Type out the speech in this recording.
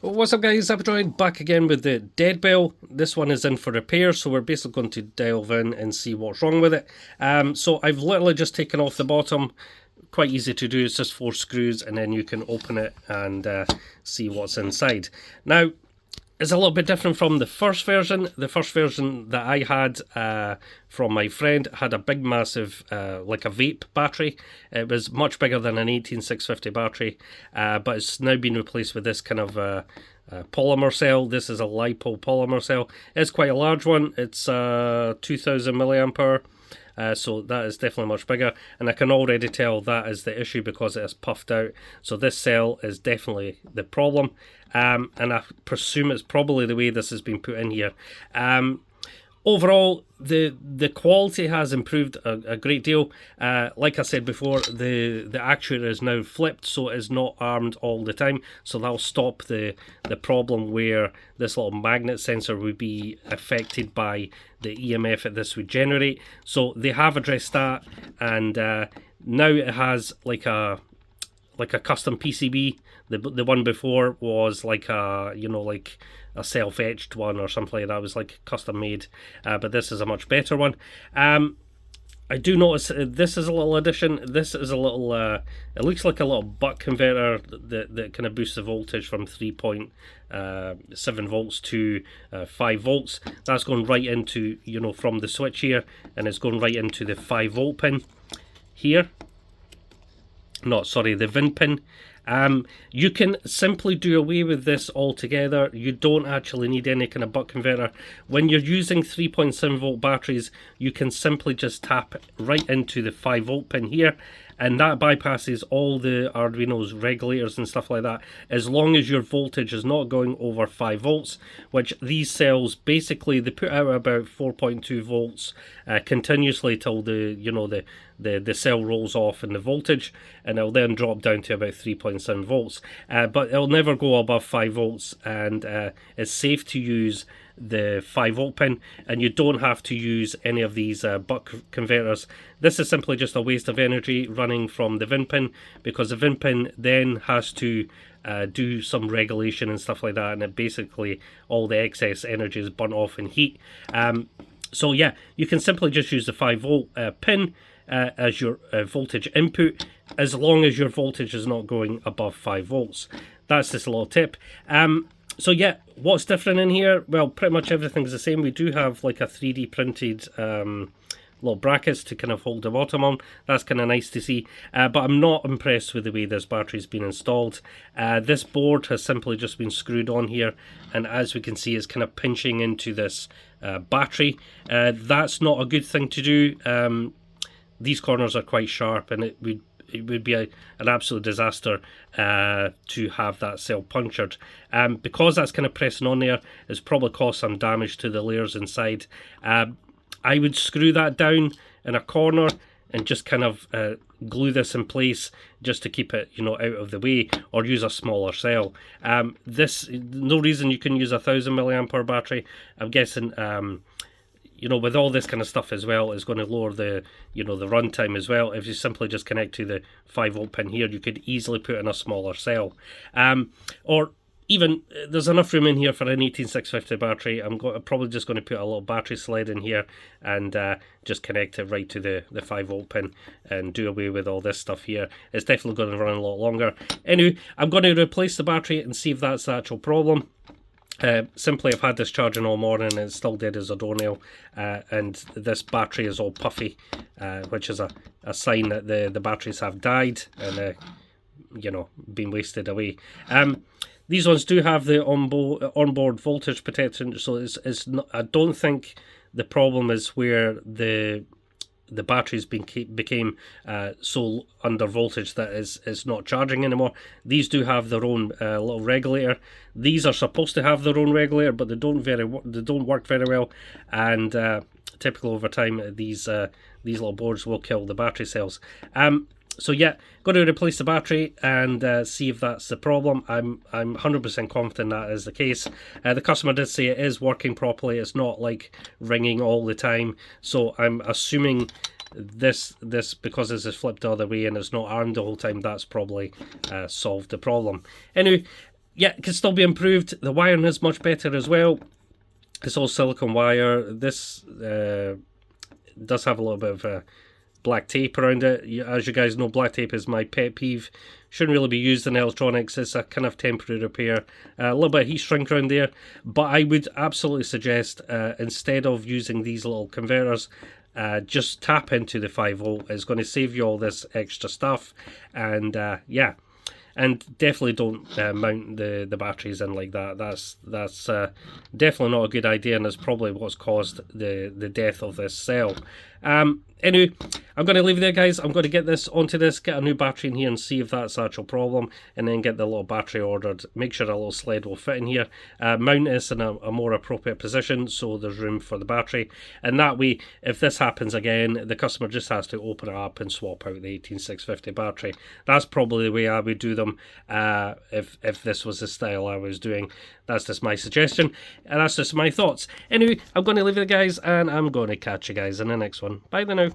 What's up guys, Abdroid back again with the dead bell. This one is in for repair, so we're basically going to delve in and see what's wrong with it. So I've literally just taken off the bottom, quite easy to do, it's just 4 screws and then you can open it and see what's inside. Now, it's a little bit different from the first version. The first version that I had from my friend had a big massive, like a vape battery. It was much bigger than an 18650 battery, but it's now been replaced with this kind of polymer cell. This is a LiPo polymer cell. It's quite a large one. It's 2000 milliamp hour. So that is definitely much bigger, and I can already tell that is the issue because it is puffed out. So this cell is definitely the problem, and I presume it's probably the way this has been put in here. Overall, the quality has improved a great deal. Like I said before, the actuator is now flipped, so it is not armed all the time. So that'll stop the problem where this little magnet sensor would be affected by the EMF that this would generate. So they have addressed that, and now it has like a custom PCB. The one before was like a, you know, like a self-etched one or something like that. It was like custom made, but this is a much better one. I do notice this is a little addition. This is a little, it looks like a little buck converter that kind of boosts the voltage from 3.7 volts to 5 volts. That's going right into, you know, from the switch here, and it's going right into the 5 volt pin here. No, sorry, the VIN pin. You can simply do away with this altogether. You don't actually need any kind of buck converter. When you're using 3.7 volt batteries, you can simply just tap right into the 5 volt pin here, and that bypasses all the Arduino's regulators and stuff like that, as long as your voltage is not going over 5 volts, which these cells basically, they put out about 4.2 volts continuously till the, you know, the cell rolls off in the voltage, and it'll then drop down to about 3.7 volts, but it'll never go above 5 volts, and it's safe to use the 5 volt pin, and you don't have to use any of these buck converters. This is simply just a waste of energy running from the VIN pin, because the VIN pin then has to do some regulation and stuff like that, and it basically, all the excess energy is burnt off in heat. So yeah, you can simply just use the 5 volt pin as your voltage input, as long as your voltage is not going above 5 volts. That's this little tip. So yeah, what's different in here? Well, pretty much everything's the same. We do have like a 3D printed little brackets to kind of hold the bottom on. That's kind of nice to see, but I'm not impressed with the way this battery's been installed. This board has simply just been screwed on here, and as we can see, it's kind of pinching into this battery. That's not a good thing to do. These corners are quite sharp, and it would be an absolute disaster to have that cell punctured. Because that's kind of pressing on there, it's probably caused some damage to the layers inside. I would screw that down in a corner and just kind of glue this in place just to keep it, you know, out of the way, or use a smaller cell. No reason you can use a 1000 milliamp hour battery. I'm guessing you know, with all this kind of stuff as well, it's going to lower the, you know, the runtime as well. If you simply just connect to the 5 volt pin here, you could easily put in a smaller cell. Or even, there's enough room in here for an 18650 battery. I'm probably just going to put a little battery slide in here and just connect it right to the 5 volt pin and do away with all this stuff here. It's definitely going to run a lot longer. Anyway, I'm going to replace the battery and see if that's the actual problem. Simply, I've had this charging all morning and it's still dead as a doornail, and this battery is all puffy, which is a sign that the batteries have died and you know, been wasted away. These ones do have the onboard voltage protection, so it's not, I don't think the problem is where the batteries became so under voltage that it's not charging anymore. These do have their own little regulator. These are supposed to have their own regulator, but they don't work very well, and typically over time these little boards will kill the battery cells. So yeah, got to replace the battery and see if that's the problem. I'm 100% confident that is the case. The customer did say it is working properly. It's not like ringing all the time. So I'm assuming this because this is flipped the other way and it's not armed the whole time, that's probably solved the problem. Anyway, yeah, it can still be improved. The wiring is much better as well. It's all silicone wire. This does have a little bit of black tape around it. As you guys know, black tape is my pet peeve. Shouldn't really be used in electronics. It's a kind of temporary repair. A little bit of heat shrink around there. But I would absolutely suggest, instead of using these little converters, just tap into the 5V. It's going to save you all this extra stuff. And yeah. And definitely don't mount the batteries in like that. That's definitely not a good idea, and it's probably what's caused the death of this cell. Anyway, I'm going to leave it there, guys. I'm going to get this onto this, get a new battery in here and see if that's the actual problem, and then get the little battery ordered. Make sure a little sled will fit in here. Mount this in a more appropriate position so there's room for the battery. And that way, if this happens again, the customer just has to open it up and swap out the 18650 battery. That's probably the way I would do them if this was the style I was doing. That's just my suggestion, and that's just my thoughts. Anyway, I'm going to leave it, guys, and I'm going to catch you guys in the next one. Bye then now.